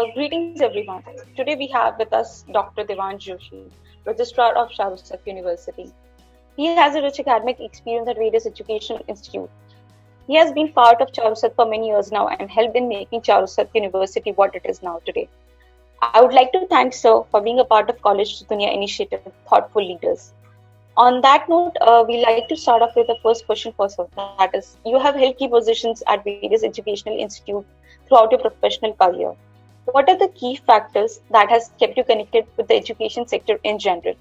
Greetings everyone. Today we have with us Dr. Devang Joshi, Registrar of Charotar University. He has a rich academic experience at various educational institutes. He has been part of Charotar for many years now and helped in making Charotar University what it is now today. I would like to thank Sir for being a part of Collegedunia initiative, Thoughtful Leaders. On that note, we like to start off with the first question for Sir. That is, you have held key positions at various educational institutes throughout your professional career. What are the key factors that has kept you connected with the education sector in general?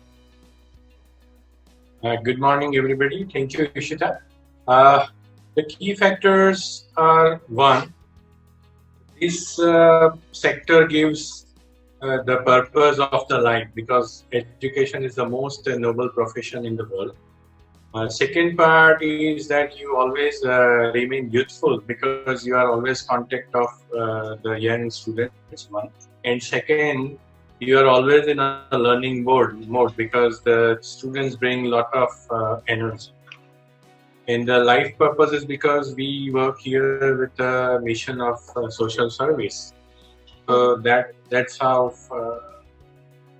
Good morning, everybody. Thank you, Ishita. The key factors are one, this sector gives the purpose of the life because education is the most noble profession in the world. Second part is that you always remain youthful because you are always contact of the young students. One. And second, you are always in a learning mode because the students bring a lot of energy. And the life purpose is because we work here with the mission of social service. So that's how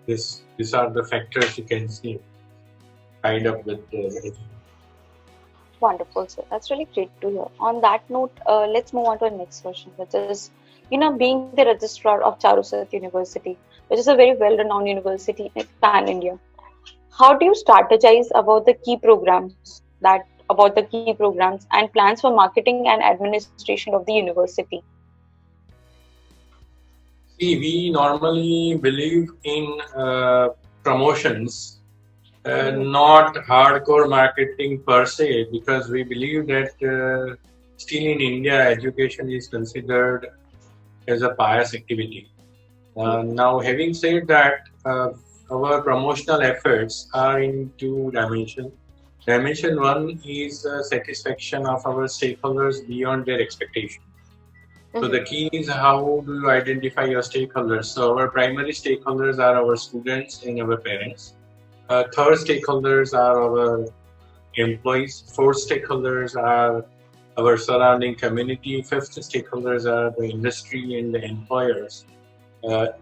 these are the factors you can see tied up with the Wonderful, sir. That's really great to hear. On that note, let's move on to our next question, which is, being the registrar of Charotar University, which is a very well-renowned university in Pan India. How do you strategize about the key programs and plans for marketing and administration of the university? See, we normally believe in promotions, not hardcore marketing per se, because we believe that still in India, education is considered as a pious activity. Now, having said that, our promotional efforts are in two dimensions. Dimension one is satisfaction of our stakeholders beyond their expectation. So the key is how do you identify your stakeholders? So our primary stakeholders are our students and our parents. Third stakeholders are our employees. Fourth stakeholders are our surrounding community. Fifth stakeholders are the industry and the employers.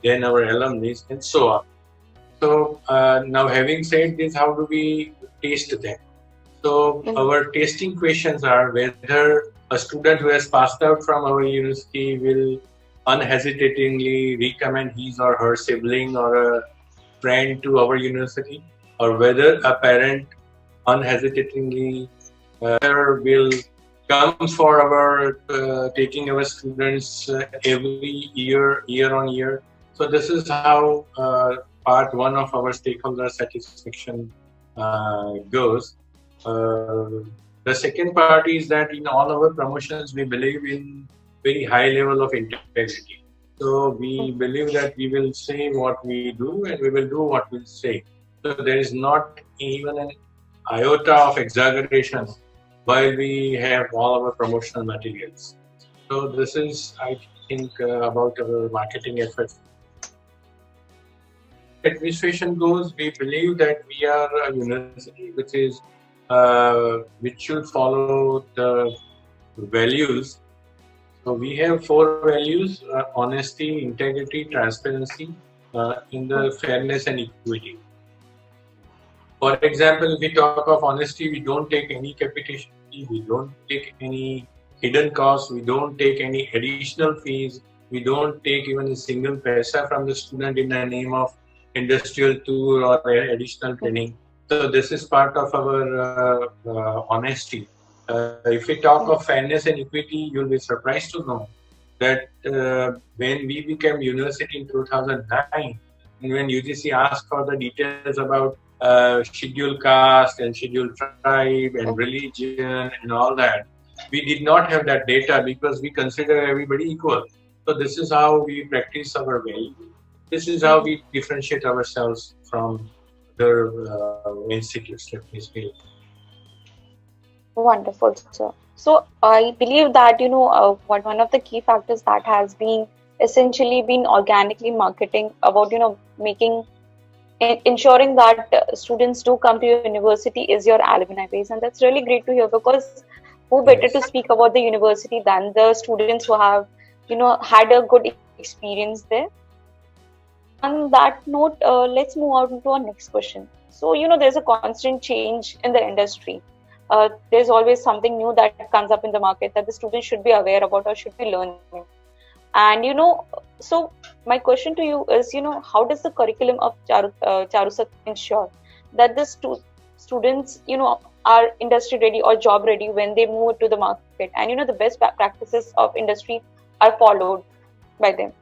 Then our alumni and so on. So now having said this, how do we taste them? So our tasting questions are whether a student who has passed out from our university will unhesitatingly recommend his or her sibling or a friend to our university, or whether a parent unhesitatingly will come for our taking our students every year on year. So this is how part one of our stakeholder satisfaction goes. The second part is that in all our promotions, we believe in very high level of integrity. So we believe that we will say what we do and we will do what we say. So there is not even an iota of exaggeration while we have all our promotional materials. So this is, I think, about our marketing efforts. Administration goes, we believe that we are a university which should follow the values. So we have four values: honesty, integrity, transparency, in the fairness and equity. For example, if we talk of honesty, we don't take any capitation fee, we don't take any hidden costs, we don't take any additional fees, we don't take even a single paisa from the student in the name of industrial tour or additional training. So this is part of our honesty. If we talk of fairness and equity, you'll be surprised to know that when we became university in 2009, and when UGC asked for the details about scheduled caste and scheduled tribe and religion and all that, we did not have that data because we consider everybody equal. So this is how we practice our value. This is how we differentiate ourselves from other institutes that we see. Wonderful, sir. So I believe that one of the key factors that has been essentially been organically marketing about ensuring that students do come to your university is your alumni base, and that's really great to hear, because who better to speak about the university than the students who have had a good experience there. On that note, let's move on to our next question. So, there's a constant change in the industry. There's always something new that comes up in the market that the students should be aware about or should be learning. And, so my question to you is, how does the curriculum of Charusat ensure that the students, are industry ready or job ready when they move to the market? And, the best practices of industry are followed by them.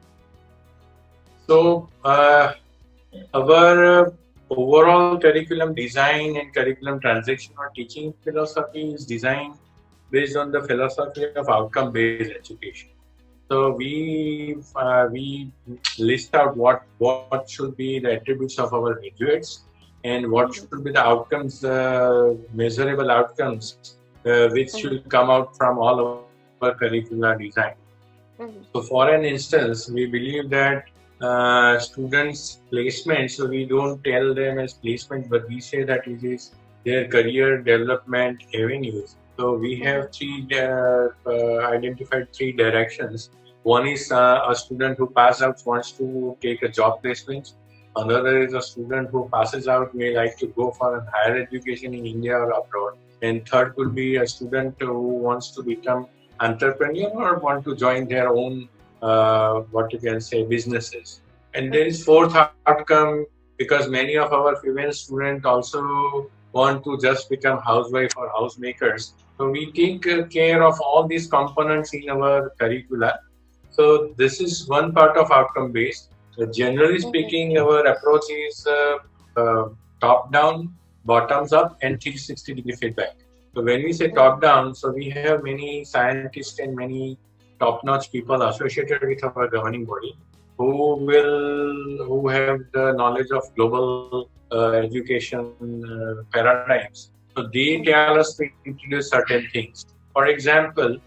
So, our overall curriculum design and curriculum transaction or teaching philosophy is designed based on the philosophy of outcome-based education. So we list out what should be the attributes of our graduates and what should be the outcomes, measurable outcomes, which should come out from all our curricular design. So, for an instance, we believe that students' placement, so we don't tell them as placement, but we say that it is their career development avenues. So we have identified three directions. One is a student who passes out wants to take a job placement. Another is a student who passes out may like to go for a higher education in India or abroad. And third could be a student who wants to become entrepreneur or want to join their own businesses. And there is fourth outcome, because many of our female students also want to just become housewife or housemakers. So we take care of all these components in our curricula. So this is one part of outcome based. Generally speaking, our approach is top down, bottoms up, and 360-degree feedback. So when we say top down, so we have many scientists and many top-notch people associated with our governing body who have the knowledge of global education paradigms. So they tell us to introduce certain things. For example,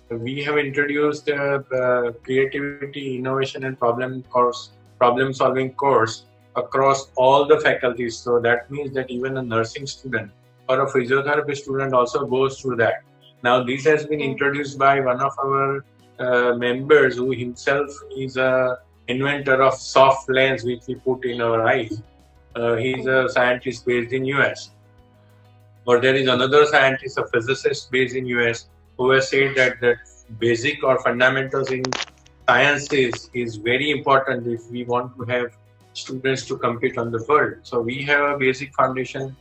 we have introduced creativity, innovation, and problem-solving course across all the faculties. So that means that even a nursing student or a physiotherapy student also goes through that. Now, this has been introduced by one of our members who himself is a inventor of soft lens which we put in our eyes. He's a scientist based in US. Or there is another scientist, a physicist based in US, who has said that basic or fundamentals in science is very important if we want to have students to compete on the world. So we have a basic foundation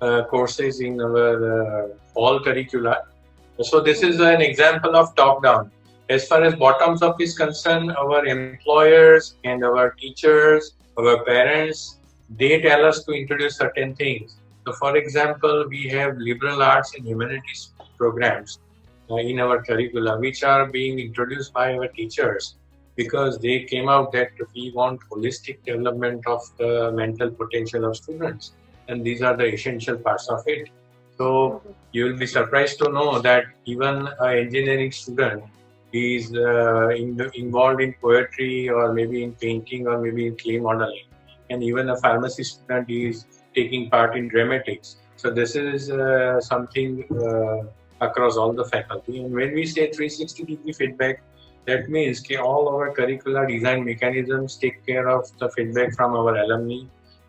courses in our all curricula. So this is an example of top-down. As far as bottoms-up is concerned, our employers and our teachers, our parents, they tell us to introduce certain things. So for example, we have liberal arts and humanities programs in our curricula, which are being introduced by our teachers because they came out that we want holistic development of the mental potential of students. And these are the essential parts of it. So you will be surprised to know that even an engineering student is involved in poetry or maybe in painting or maybe in clay modeling. And even a pharmacy student is taking part in dramatics. So this is something across all the faculty. And when we say 360-degree feedback, that means all our curricular design mechanisms take care of the feedback from our alumni,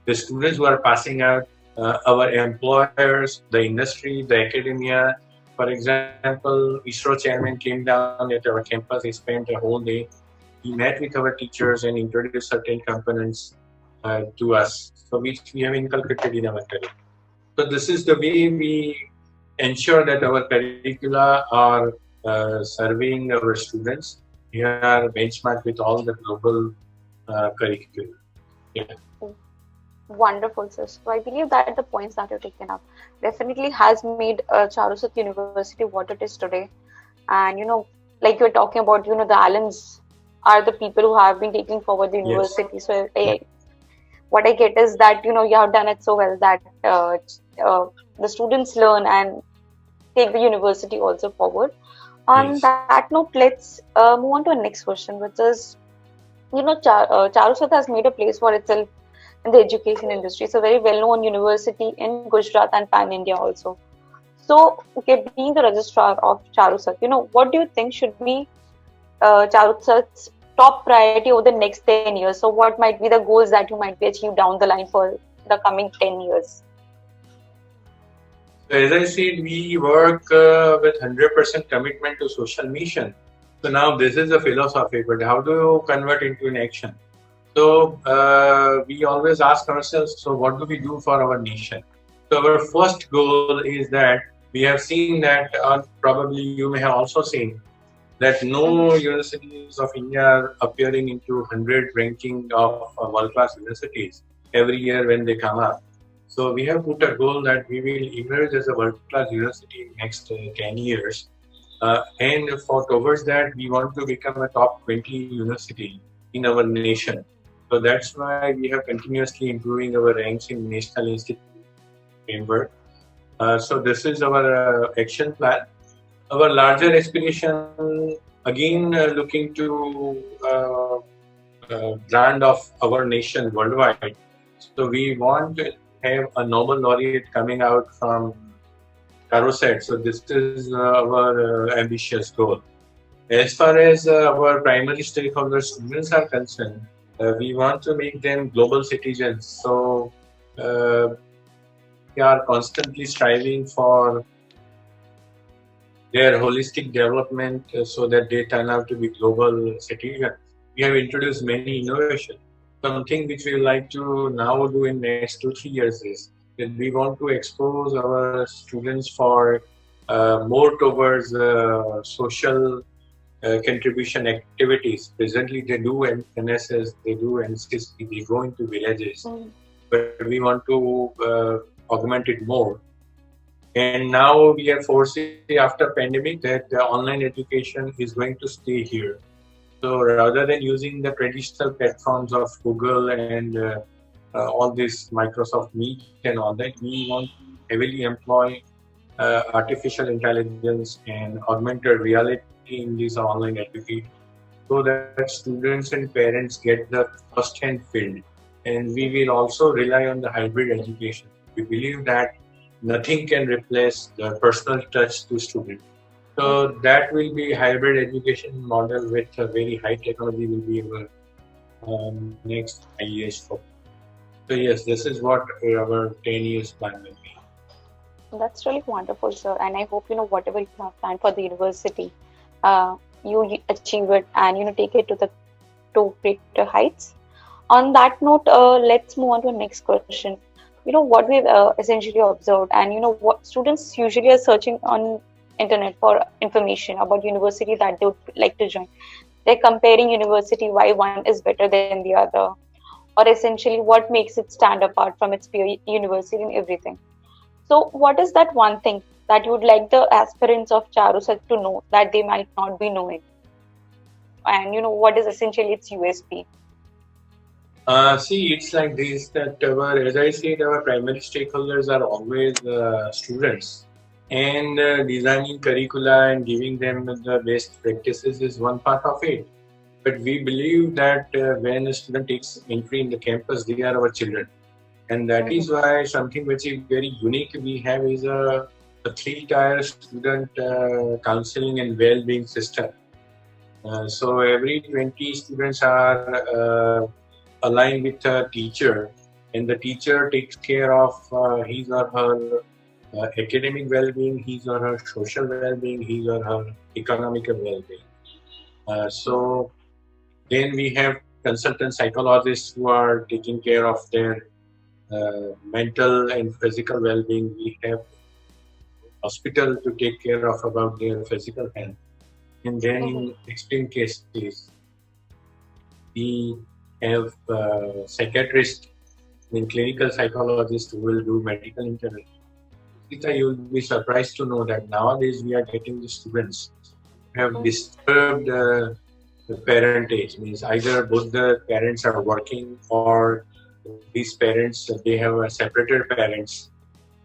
the students who are passing out, our employers, the industry, the academia. For example, ISRO chairman came down at our campus. He spent a whole day. He met with our teachers and introduced certain components to us, so which we have inculcated in our curriculum. So this is the way we ensure that our curricula are serving our students. We are benchmarked with all the global curriculum. Yeah. Wonderful, sir. So I believe that the points that you've taken up definitely has made Charusat University what it is today. And like you're talking about, the alums are the people who have been taking forward the university. Yes. So what I get is that you have done it so well that the students learn and take the university also forward. On that note, let's move on to our next question, which is, Charusat has made a place for itself in the education industry. It's a very well-known university in Gujarat and pan-India also. So, being the registrar of Charusat, what do you think should be Charusat's top priority over the next 10 years? So what might be the goals that you might be achieved down the line for the coming 10 years? So as I said, we work with 100% commitment to social mission. So now this is a philosophy, but how do you convert into an action? So we always ask ourselves, so what do we do for our nation? So our first goal is that we have seen that, probably you may have also seen, that no universities of India are appearing into 100 ranking of world-class universities every year when they come up. So we have put a goal that we will emerge as a world-class university in next 10 years. And for towards that, we want to become a top 20 university in our nation. So that's why we have continuously improving our ranks in National Institute framework. So this is our action plan. Our larger aspiration, again, looking to brand of our nation worldwide. So we want to have a Nobel laureate coming out from Charotar. So this is our ambitious goal. As far as our primary stakeholder students are concerned, we want to make them global citizens. So we are constantly striving for their holistic development so that they turn out to be global citizens. We have introduced many innovations. Something which we like to now do in the next 2-3 years is that we want to expose our students for more towards social contribution activities. Presently, they do NSS, they do NCC, they go into villages, but we want to augment it more. And now we are foresee after pandemic that the online education is going to stay here. So rather than using the traditional platforms of Google and all this Microsoft Meet and all that, we want to heavily employ artificial intelligence and augmented reality in this online education, so that students and parents get the first-hand feel. And we will also rely on the hybrid education. We believe that nothing can replace the personal touch to students. So that will be hybrid education model with a very high technology will be our next 5 years. So yes, this is what our 10 years plan will be. That's really wonderful, sir. And I hope, whatever you have planned for the university, you achieve it and, take it to greater heights. On that note, let's move on to the next question. What we've essentially observed, and what students usually are searching on internet for information about university that they would like to join. They're comparing university, why one is better than the other, or essentially what makes it stand apart from its peer university and everything. So what is that one thing that you would like the aspirants of Charotar to know that they might not be knowing? And what is essentially its USP? See, it's like this, that as I said, our primary stakeholders are always students. And designing curricula and giving them the best practices is one part of it. But we believe that when a student takes entry in the campus, they are our children. And that is why something which is very unique we have is a 3-tier student counseling and well-being system. So every 20 students are aligned with a teacher, and the teacher takes care of his or her academic well-being, his or her social well-being, his or her economical well-being. So then we have consultant psychologists who are taking care of their mental and physical well-being. We have hospital to take care of about their physical health. And then in extreme cases, we have psychiatrists and clinical psychologists who will do medical intervention. You will be surprised to know that nowadays we are getting the students who have disturbed the parentage. Means either both the parents are working, or these parents, they have separated parents.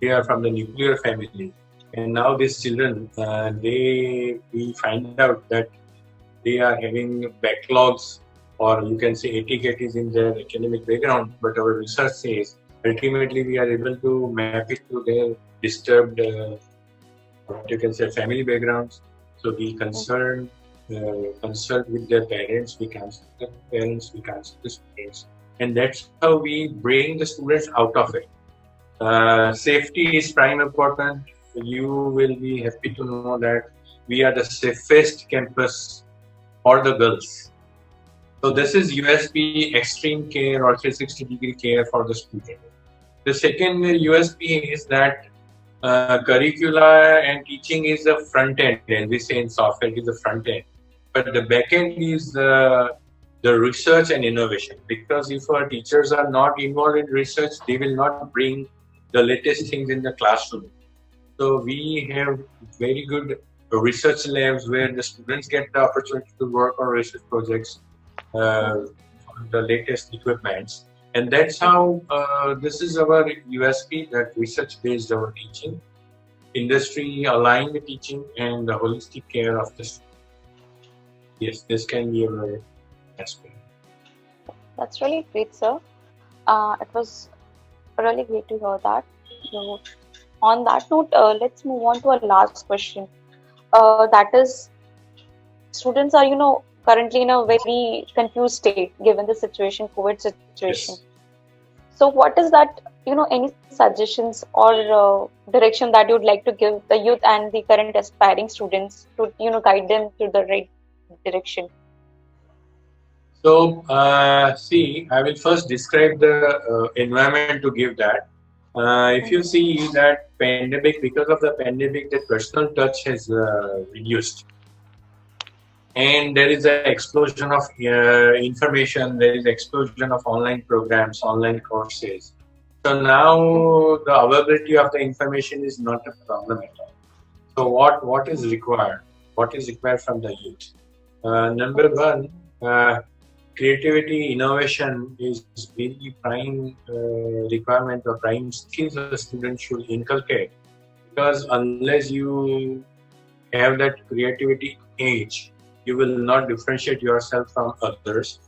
They are from the nuclear family. And now these children, we find out that they are having backlogs, or you can say etiquette in their academic background. But our research says ultimately we are able to map it to their disturbed, what you can say, family backgrounds. So we concern consult with their parents, we consult the parents, we consult the students, and that's how we bring the students out of it. Safety is prime important. You will be happy to know that we are the safest campus for the girls. So this is USP extreme care or 360-degree care for the student. The second USP is that curricula and teaching is the front end, as we say in software, it is the front end. But the back end is the research and innovation. Because if our teachers are not involved in research, they will not bring the latest things in the classroom. So we have very good research labs where the students get the opportunity to work on research projects, on the latest equipments. And that's how this is our USP, that research-based our teaching, industry-aligned teaching, and the holistic care of the student. Yes, this can be our aspect. That's really great, sir. It was really great to hear that. So, on that note, let's move on to our last question. That is, students are, currently in a very confused state given the situation, COVID situation. Yes. So, what is that? Any suggestions or direction that you would like to give the youth and the current aspiring students to, guide them to the right direction? So, see, I will first describe the environment to give that. If you see that pandemic, because of the pandemic, the personal touch has reduced. And there is an explosion of information, there is explosion of online programs, online courses. So now the availability of the information is not a problem at all. So what is required? What is required from the youth? Number one, creativity, innovation is very prime requirement or prime skills a student should inculcate. Because unless you have that creativity edge, you will not differentiate yourself from others.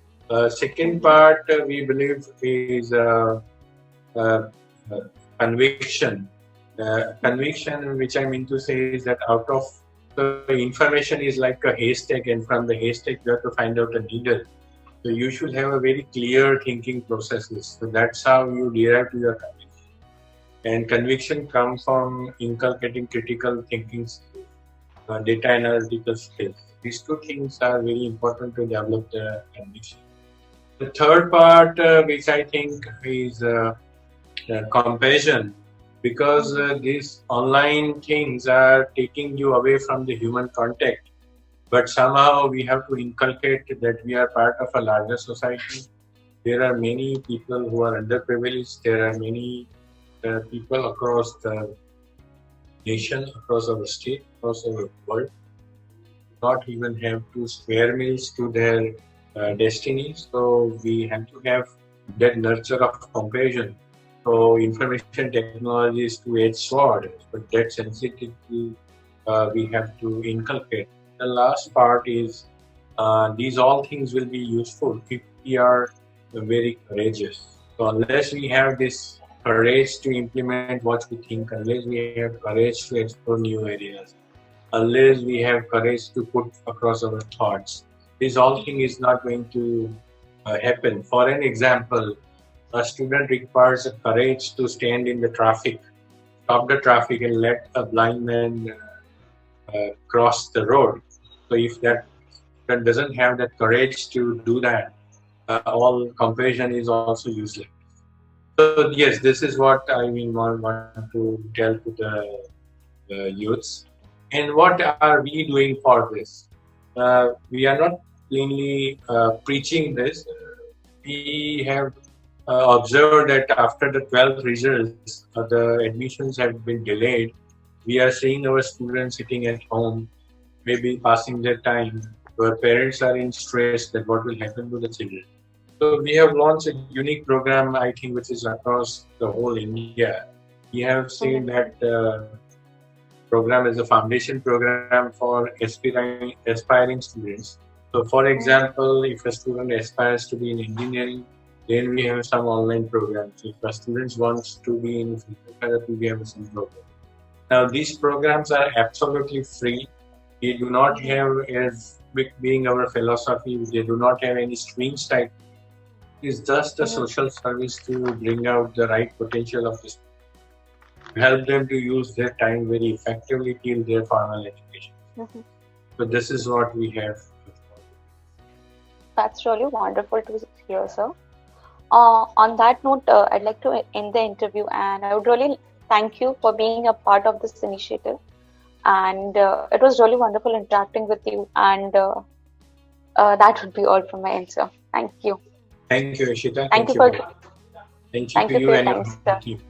Second part we believe is uh, conviction. Conviction, which I mean to say, is that out of the information is like a haystack, and from the haystack you have to find out a needle. So you should have a very clear thinking processes. So that's how you derive to your conviction. And conviction comes from inculcating critical thinking skills, data analytical skills. These two things are very important to develop the conviction. The third part, which I think is compassion, because these online things are taking you away from the human contact. But somehow we have to inculcate that we are part of a larger society. There are many people who are underprivileged. There are many people across the nation, across our state, across our world, not even have to square meals to their destiny. So we have to have that nurture of compassion. So information technology is two-edged sword, but that sensitivity we have to inculcate. The last part is these all things will be useful if we are very courageous. So unless we have this courage to implement what we think, unless we have courage to explore new areas, unless we have courage to put across our thoughts, this all thing is not going to happen. For an example, a student requires a courage to stand in the traffic, stop the traffic, and let a blind man cross the road. So if that doesn't have that courage to do that, all compassion is also useless. So yes, this is what I want to tell to the youths. And what are we doing for this? We are not plainly preaching this. We have observed that after the 12th results, the admissions have been delayed. We are seeing our students sitting at home, maybe passing their time. Our parents are in stress that what will happen to the children. So we have launched a unique program, I think, which is across the whole India. We have seen that program as a foundation program for aspiring students. So for example, if a student aspires to be in engineering, then we have some online programs. If a student wants to be in physical therapy, we have some program. Now these programs are absolutely free. We do not have, as being our philosophy, they do not have any strings tied. It's just a social service to bring out the right potential of this, help them to use their time very effectively till their formal education. So this is what we have. That's really wonderful to hear, sir. On that note, I'd like to end the interview, and I would really thank you for being a part of this initiative. And it was really wonderful interacting with you. And that would be all from my end, sir. Thank you. Thank you, Ishita. Thank you to for you your and your time, sir. team.